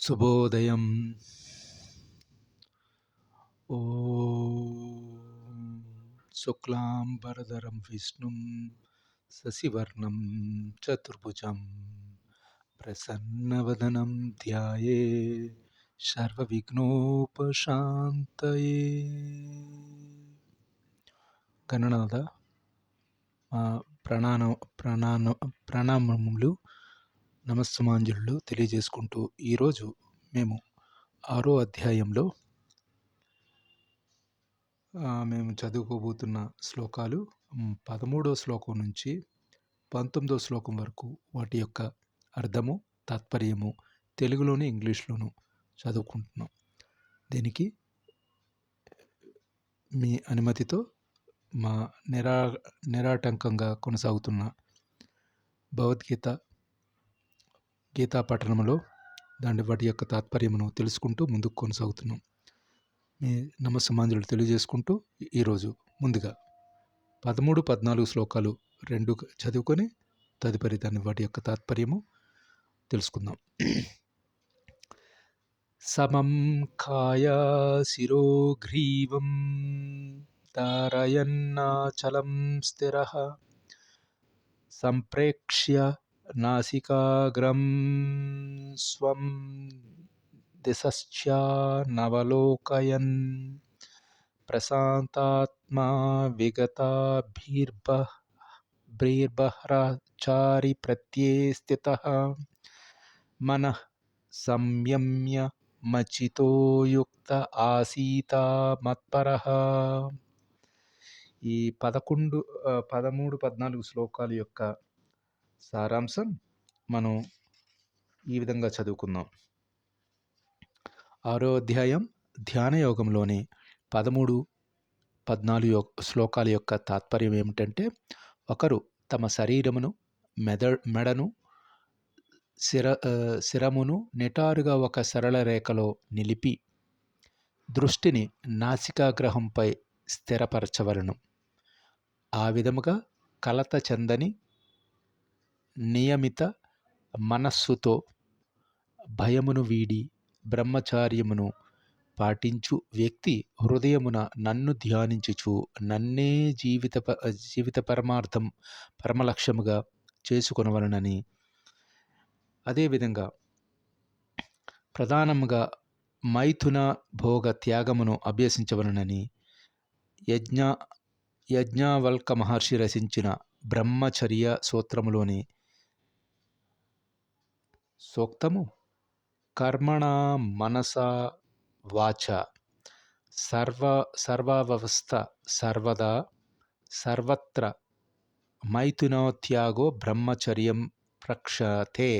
శుభోదయం. శుక్లాంబరధరం విష్ణుం శశివర్ణం చతుర్భుజం ప్రసన్నవదనం ధ్యాయే సర్వవిఘ్నోపశాంతయే. గణనాథ ప్రణామములు, నమస్సుమాంజలు తెలియజేసుకుంటూ ఈరోజు మేము 6వ అధ్యాయంలో మేము చదువుకోబోతున్న శ్లోకాలు 13వ శ్లోకం నుంచి 19వ శ్లోకం వరకు వాటి యొక్క అర్థము, తాత్పర్యము తెలుగులోను ఇంగ్లీష్లోను చదువుకుంటున్నాం. దీనికి మీ అనుమతితో మా నిరాటంకంగా కొనసాగుతున్న గీతా పఠనంలో వాటి యొక్క తాత్పర్యమును తెలుసుకుంటూ ముందుకు కొనసాగుతున్నాం. మీ నమస్సమాంజలు తెలియజేసుకుంటూ ఈరోజు ముందుగా 13, 14 శ్లోకాలు 2 చదువుకొని తదుపరి వాటి యొక్క తాత్పర్యము తెలుసుకుందాం. సమం కాయ శిరోగ్రీవం ధారయన్నాచలం స్థిరః సంప్రేక్ష్య నాసికాగ్రం స్వం దిశశ్చానవలోకయన్ ప్రశాంతాత్మా విగతాభిర్బహ్రచారి ప్రత్యే స్థితః మనః సంయమ్య మచితో యుక్త ఆసీత మత్పరః. ఈ 13, 14 శ్లోకాల యొక్క సారాంశం మనం ఈ విధంగా చదువుకుందాం. 6వ అధ్యాయం ధ్యాన యోగంలోని 13, 14 శ్లోకాల యొక్క తాత్పర్యం ఏమిటంటే, ఒకరు తమ శరీరమును, మెడను, శిరమును నిటారుగా ఒక సరళ రేఖలో నిలిపి దృష్టిని నాసికాగ్రహంపై స్థిరపరచవలను. ఆ విధముగా కలత చెందని నియమిత మనస్సుతో భయమును వీడి బ్రహ్మచార్యమును పాటించు వ్యక్తి హృదయమున నన్ను ధ్యానించుచు నన్నే జీవిత పరమలక్ష్యముగా చేసుకొనవలనని, అదేవిధంగా ప్రధానముగా మైథున భోగ త్యాగమును అభ్యసించవలనని యజ్ఞవల్క మహర్షి రచించిన బ్రహ్మచర్య సూత్రములోని సూక్తము కర్మణ మనసా వాచ సర్వావస్థ సర్వదా సర్వత్ర మైథునోత్యాగో బ్రహ్మచర్యం ప్రక్షతే.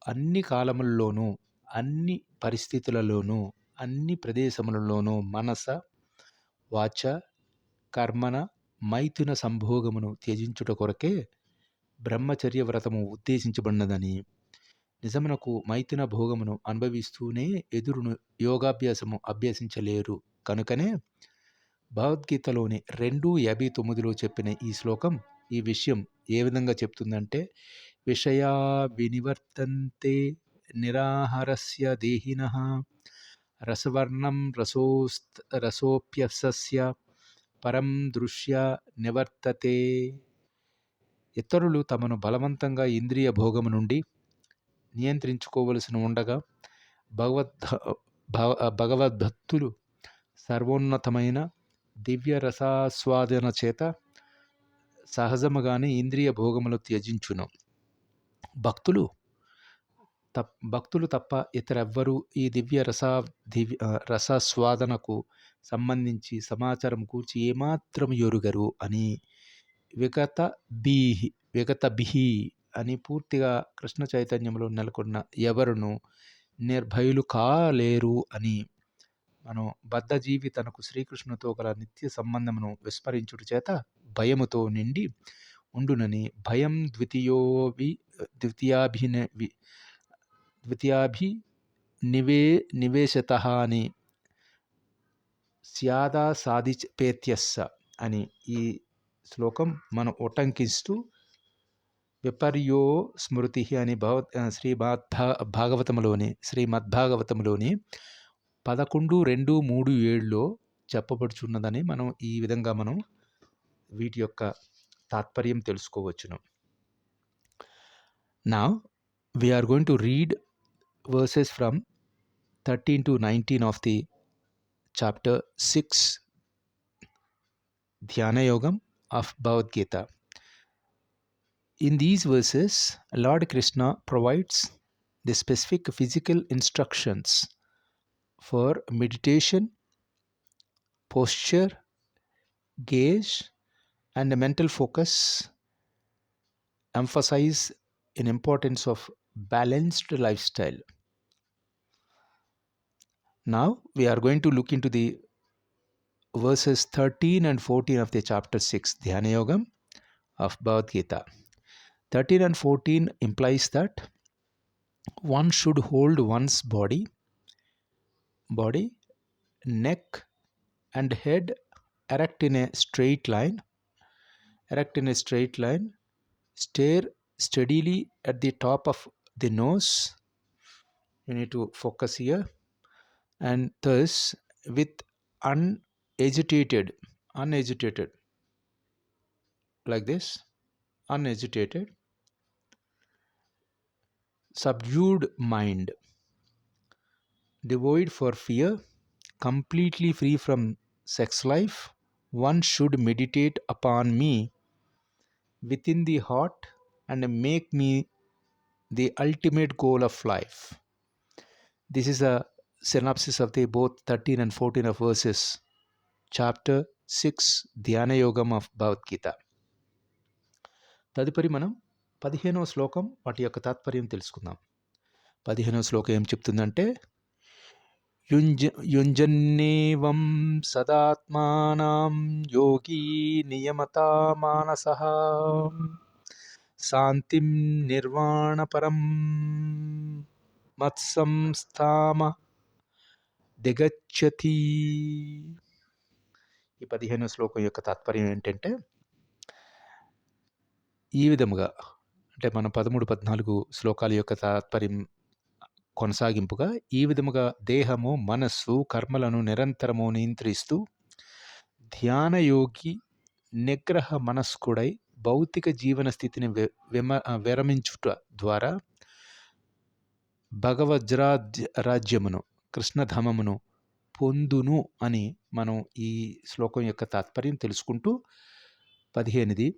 అన్ని కాలముల్లోనూ, అన్ని పరిస్థితులలోనూ, అన్ని ప్రదేశములలోనూ మనస వాచ కర్మన మైథున సంభోగమును త్యజించుట కొరకే బ్రహ్మచర్య వ్రతము ఉద్దేశించబడినదని, నిజమునకు మైథున భోగమును అనుభవిస్తూనే ఎదురును యోగాభ్యాసము అభ్యసించలేరు. కనుకనే భగవద్గీతలోని 2:59లో చెప్పిన ఈ శ్లోకం ఈ విషయం ఏ విధంగా చెప్తుందంటే, విషయా వినివర్తంతే నిరాహారస్య దేహినః రసవర్ణం రసోప్యసస్య పరం దృశ్య నివర్తతే. ఇతరులు తమను బలవంతంగా ఇంద్రియ భోగము నుండి నియంత్రించుకోవలసి ఉండగా భగవద్భక్తులు సర్వోన్నతమైన దివ్య రసాస్వాదన చేత సహజముగానే ఇంద్రియ భోగములు త్యజించును. భక్తులు తప్ప ఇతరెవ్వరూ ఈ దివ్య రసాస్వాదనకు సంబంధించి సమాచారం కూర్చి ఏమాత్రం ఎరుగరు అని విగతభిః అని పూర్తిగా కృష్ణ చైతన్యంలో నెలకొన్న ఎవరును నిర్భయులు కాలేరు అని, మనం బద్ధజీవి తనకు శ్రీకృష్ణుతో గల నిత్య సంబంధమును విస్మరించుట చేత భయముతో నిండి ఉండునని, భయం ద్వితీయాభినివేశతః అని స్యాదాసాదిపేత్యస్స అని ఈ శ్లోకం మనం ఉటంకిస్తూ విపర్యో స్మృతి అని శ్రీమద్భాగవతంలోని 11:2-3-7లో చెప్పబడుచున్నదని మనం ఈ విధంగా మనం వీటి యొక్క తాత్పర్యం తెలుసుకోవచ్చును. Now we are going to read verses from 13 to 19 of the chapter 6 Dhyana Yogam of Bhagavad Gita. In these verses, Lord Krishna provides the specific physical instructions for meditation, posture, gaze, and mental focus, emphasize in importance of balanced lifestyle. Now we are going to look into the verses 13 and 14 of the chapter 6 Dhyana Yogam of Bhagavad Gita. 13 and 14 implies that one should hold one's body, neck and head erect in a straight line, stare steadily at the top of the nose. You need to focus here, and thus with unagitated, like this, unagitated, subdued mind, devoid for fear, completely free from sex life, one should meditate upon me within the heart and make me the ultimate goal of life. This is a synopsis of the both 13 and 14 of verses chapter 6 Dhyana Yogam of Bhagavad Gita. తదుపరి మనం 15వ శ్లోకం వాటి యొక్క తాత్పర్యం తెలుసుకుందాం. 15వ శ్లోకం ఏం చెప్తుందంటే, యుంజన్నేవం సదాత్మానం యోగి నియమతా మానసః శాంతిం నిర్వాణపరం మత్సంస్థామ దిగచ్చతి. ఈ 15వ శ్లోకం యొక్క తాత్పర్యం ఏంటంటే, ఈ విధముగా అంటే మనం 13-14 శ్లోకాల యొక్క తాత్పర్యం కొనసాగింపుగా ఈ విధముగా దేహము, మనస్సు, కర్మలను నిరంతరము నియంత్రిస్తూ ధ్యానయోగి నిగ్రహ మనస్కుడై భౌతిక జీవన స్థితిని విరమించుట ద్వారా భగవజ్రాజ్యమును, కృష్ణధామమును పొందును అని మనం ఈ శ్లోకం యొక్క తాత్పర్యం తెలుసుకుంటూ 15ది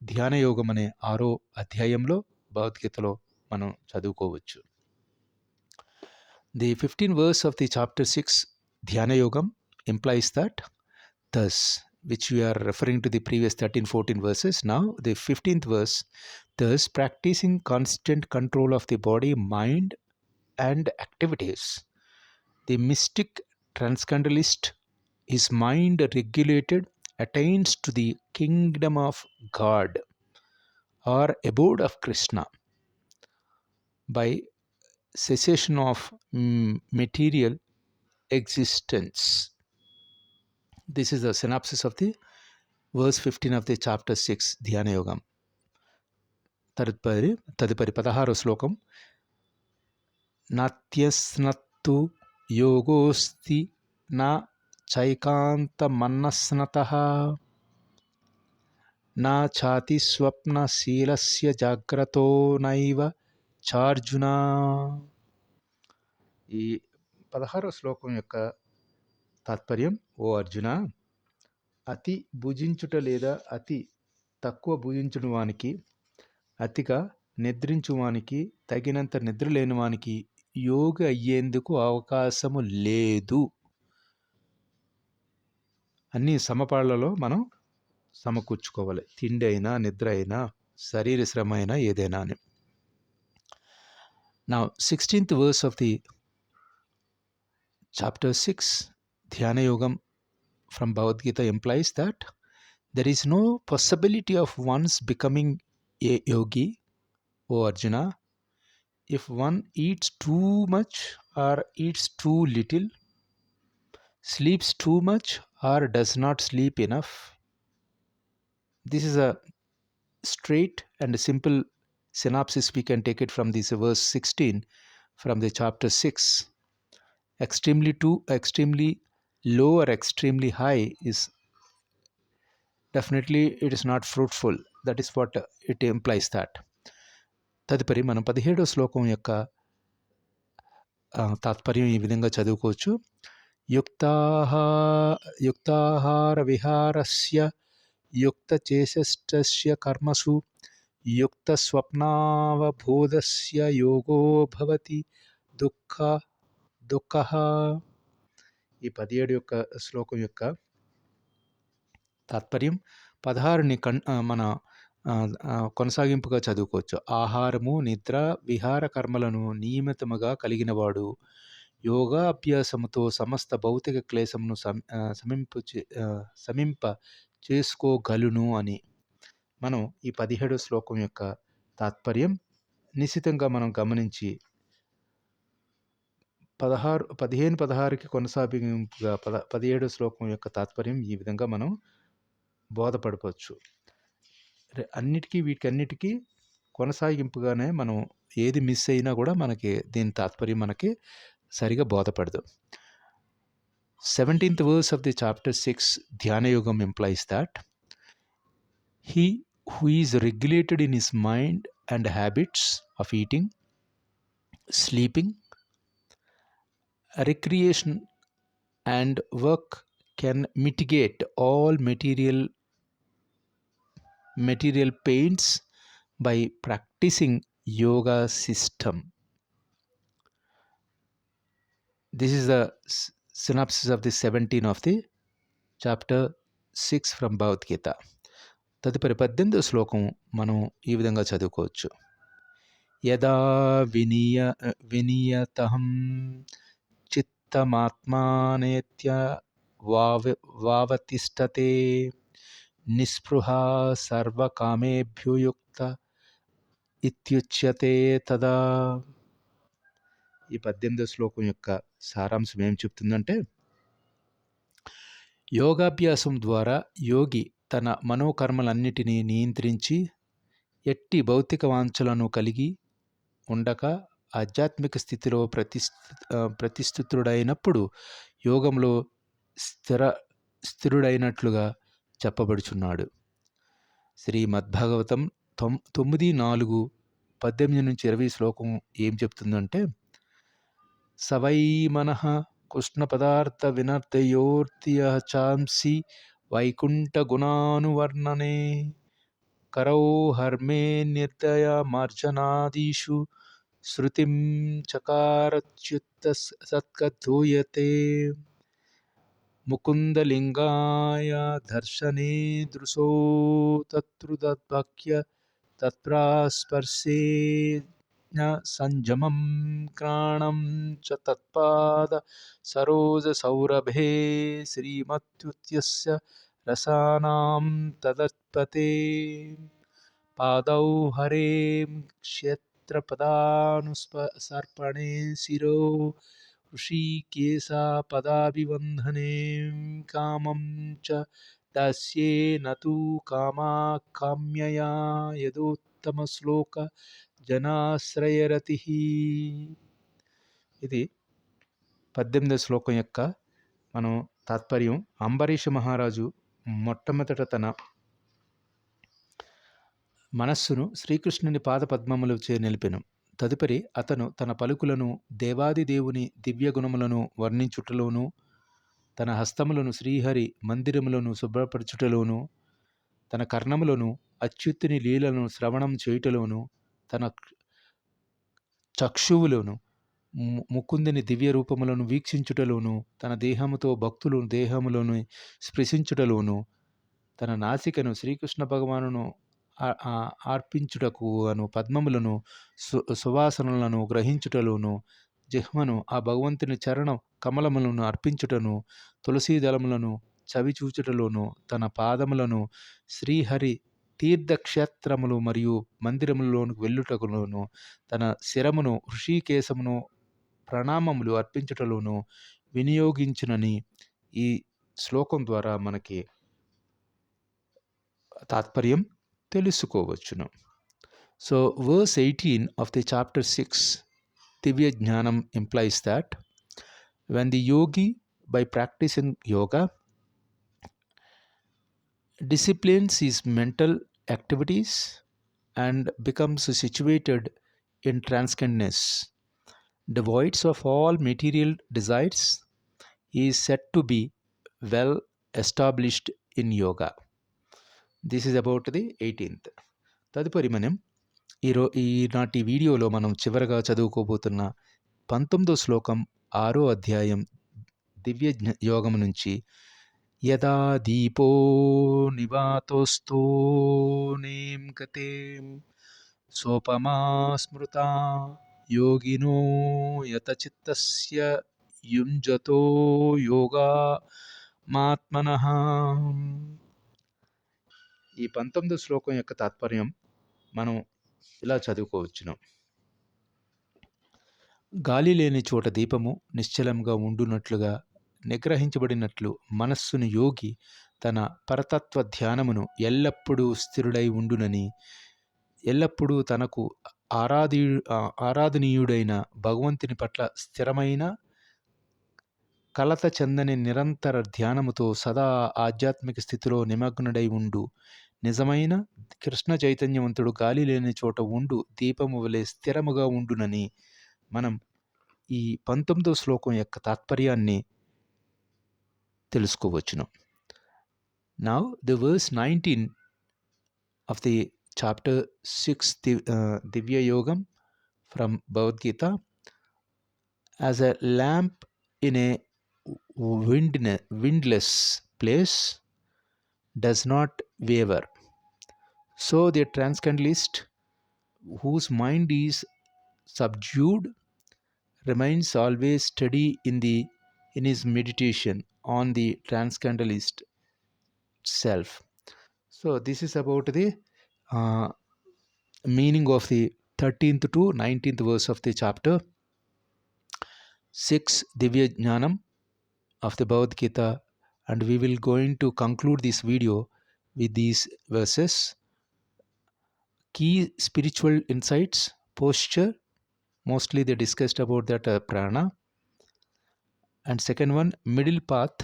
ధ్యానయోగం అనే 6వ అధ్యాయంలో భగవద్గీతలో మనం చదువుకోవచ్చు. The 15th verse of the chapter 6 Dhyana Yogam implies that thus, which we are referring to the previous 13-14 verses, now the 15th verse, thus practicing constant control of the body, mind and activities, the mystic transcendentalist, his mind regulated, attains to the kingdom of God or abode of Krishna by cessation of material existence. This is the synopsis of the verse 15 of the chapter 6 Dhyana Yogam. తదుపరి 16వ శ్లోకం, నాత్యస్నత్తు యోగోస్తి నా చైకాంతమన్నస్నతః నా ఛాతి స్వప్నశీలస్య జాగ్రతో నైవ చార్జున. ఈ 16వ శ్లోకం యొక్క తాత్పర్యం, ఓ అర్జున, అతి భుజించుట లేదా అతి తక్కువ భుజించుడు వానికి, అతిగా నిద్రించు వానికి, తగినంత నిద్ర లేని వానికి యోగి అయ్యేందుకు అవకాశము లేదు. అన్ని సమపాళ్లలో మనం సమకూర్చుకోవాలి, తిండి అయినా, నిద్ర అయినా, శరీర శ్రమ అయినా, ఏదైనా అని. Now 16th verse of the chapter 6 Dhyana Yogam from Bhagavad Gita implies that there is no possibility of one's becoming a yogi, O Arjuna, if one eats too much or eats too little, sleeps too much or does not sleep enough. This is a straight and simple synopsis we can take it from this verse 16 from the chapter 6. Extremely low or extremely high is definitely it is not fruitful. That is what it implies that. తదుపరి మనం 17వ శ్లోకం యొక్క తాత్పర్యం ఈ విధంగా చదువుకోవచ్చు. యుక్తాహార విహారస్య యుక్తచేష్టస్య కర్మసు యుక్తస్వప్నావబోధస్య యోగో భవతి దుఃఖః. ఈ 17 యొక్క శ్లోకం యొక్క తాత్పర్యం 16ని మన కొనసాగింపుగా చదువుకోవచ్చు. ఆహారము, నిద్ర, విహార కర్మలను నియమితముగా కలిగినవాడు యోగాభ్యాసముతో సమస్త భౌతిక క్లేశమును సమింప చేసుకోగలును అని. మనం ఈ 17 శ్లోకం యొక్క తాత్పర్యం నిశితంగా మనం గమనించి 15-16కి కొనసాగింపుగా 17 శ్లోకం యొక్క తాత్పర్యం ఈ విధంగా మనం బోధపడవచ్చు. వీటన్నిటికీ కొనసాగింపుగానే మనం ఏది మిస్ అయినా కూడా మనకి దీని తాత్పర్యం మనకి సరిగా బోధపడదు. 17th verse of the chapter 6 Dhyana Yogam implies that he who is regulated in his mind and habits of eating, sleeping, recreation and work can mitigate all material pains by practicing yoga system. This is the synopsis of the 17 of the chapter 6 from Bhagavad Gita. తదుపరి 18వ శ్లోకం మనం ఈ విధంగా చదువుకోవచ్చు. యదా వినియతహం చిత్తమాత్మానేత్య వావతిష్టతే నిస్పృహా సర్వకామేభ్యో యుక్త ఇత్యుచ్యతే తదా. ఈ 18వ శ్లోకం యొక్క సారాంశం ఏం చెప్తుందంటే, యోగాభ్యాసం ద్వారా యోగి తన మనోకర్మలన్నిటినీ నియంత్రించి ఎట్టి భౌతిక వాంఛలను కలిగి ఉండక ఆధ్యాత్మిక స్థితిలో ప్రతిష్ఠితుడైనప్పుడు యోగంలో స్థిరుడైనట్లుగా చెప్పబడుచున్నాడు. శ్రీమద్భాగవతం 9:4, 18-20 శ్లోకం ఏం చెప్తుందంటే, సవై మనః కృష్ణ పదార్థ వినర్దయోర్తియ చాంసి వైకుంఠ గుణానువర్ణనే కరౌ హర్మే నిర్దయ మార్జనాదీషు శృతిం చకారచ్యుత సత్కథూయతే ముకుందలింగాయ దర్శనే దృశో తత్రుదద్భక్య తత్ప్రాస్పర్శే సంజమం క్రాణం చ తత్పాద సరోజ సౌరభే శ్రీమత్యుత్యస్య రసానాం తదత్పతే పాదౌ హరేం క్షేత్రపదానుసర్పణే శిరో ఋషికేశా పదాభివందనే కామం చ దాస్యే నతు కామ్యయా యదోత్తమ శ్లోక జనాశ్రయరతి. ఇది 18వ శ్లోకం యొక్క మనం తాత్పర్యం. అంబరీష మహారాజు మొట్టమొదట తన మనస్సును శ్రీకృష్ణుని పాదపద్మములచే నిలిపెను. తదుపరి అతను తన పలుకులను దేవాదిదేవుని దివ్య గుణములను వర్ణించుటలోను, తన హస్తములను శ్రీహరి మందిరములను శుభ్రపరచుటలోను, తన కర్ణములను అచ్యుతుని లీలను శ్రవణం చేయుటలోను, తన చక్షువులను ముకుందుని దివ్య రూపములను వీక్షించుటలోను, తన దేహముతో భక్తులు దేహములను స్పృశించుటలోను, తన నాసికను శ్రీకృష్ణ భగవానును అర్పించుటకు అను పద్మములను సువాసనలను గ్రహించుటలోను, జిహ్మను ఆ భగవంతుని చరణ కమలములను అర్పించుటను, తులసీదళములను చవిచూచుటలోను, తన పాదములను శ్రీహరి తీర్థక్షేత్రములు మరియు మందిరములలోనికి వెళ్ళుటకులోను, తన శిరమును ఋషికేశమును ప్రణామములు అర్పించుటలోను వినియోగించునని ఈ శ్లోకం ద్వారా మనకి తాత్పర్యం. తెలుసుకోవచ్చును. So verse 18 of the chapter 6 Divya Jnanam implies that when the yogi, by practicing yoga, disciplines his mental activities and becomes situated in transcendence, devoid of all material desires, he is said to be well established in yoga. This is about the 18th. తదుపరి మనం ఈనాటి వీడియోలో మనం చివరగా చదువుకోబోతున్న 19వ శ్లోకం 6వ అధ్యాయం దివ్య యోగం నుంచి యదా దీపో నివాతోస్తో నేం గతేం సోపమా స్మృతా యోగినో యత చిత్తస్య యుంజతో యోగా మాత్మనః. ఈ 19వ శ్లోకం యొక్క తాత్పర్యం మనం ఇలా చదువుకోవచ్చును. గాలి లేని చోట దీపము నిశ్చలంగా ఉండునట్లుగా నిగ్రహించబడినట్లు మనస్సును యోగి తన పరతత్వ ధ్యానమును ఎల్లప్పుడూ స్థిరుడై ఉండునని, ఎల్లప్పుడూ తనకు ఆరాధనీయుడైన భగవంతుని పట్ల స్థిరమైన కలత చెందని నిరంతర ధ్యానముతో సదా ఆధ్యాత్మిక స్థితిలో నిమగ్నుడై ఉండు నిజమైన కృష్ణ చైతన్యవంతుడు గాలి లేని చోట ఉండు దీపము వలె స్థిరముగా ఉండునని మనం ఈ 19వ శ్లోకం యొక్క తాత్పర్యాన్ని తెలుసుకోవచ్చును. Now the verse 19 of the chapter 6 Divya Yogam from Bhagavad Gita, as a lamp in a windless place does not waver, so the transcendentalist whose mind is subdued remains always steady in his meditation on the transcendentalist self. So this is about the meaning of the 13th to 19th verse of the chapter 6 Divya Jnanam of the Bhagavad Gita, and we will going to conclude this video with these verses. Key spiritual insights: posture, mostly they discussed about that prana, and second one, middle path,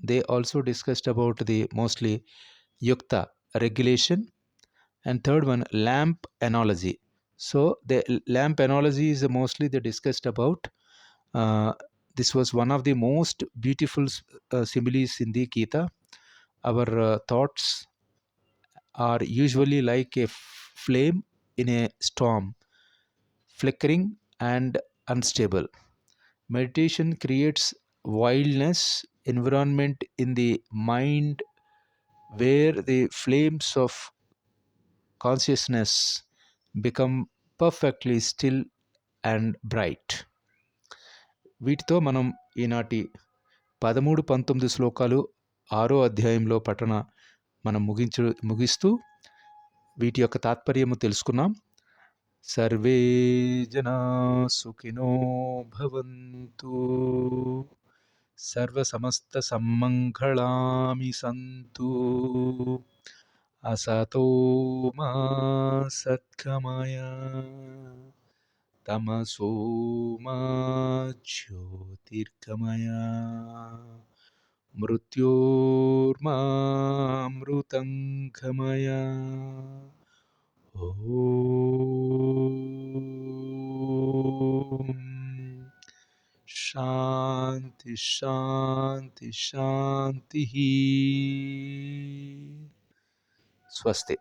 they also discussed about the mostly yukta, regulation, and third one, lamp analogy. So the lamp analogy is mostly they discussed about this was one of the most beautiful similes in the Gita. Our thoughts are usually like a flame in a storm, flickering and unstable. Meditation creates wildness environment in the mind where the flames of consciousness become perfectly still and bright. వీటితో మనం ఈనాటి 13-19 శ్లోకాలు 6వ అధ్యాయంలో పఠన మనం ముగిస్తూ వీటి యొక్క తాత్పర్యము తెలుసుకున్నాం. సర్వే జనా సుఖినో భవంతు, సర్వ సమస్త సమ్మంగళాని సంతు, అసతో మా సద్గమయ, తమసో మా జ్యోతిర్గమయ, మృత్యోర్మామృతంగమయ. ఓం శాంతి శాంతి శాంతి. స్వస్తి.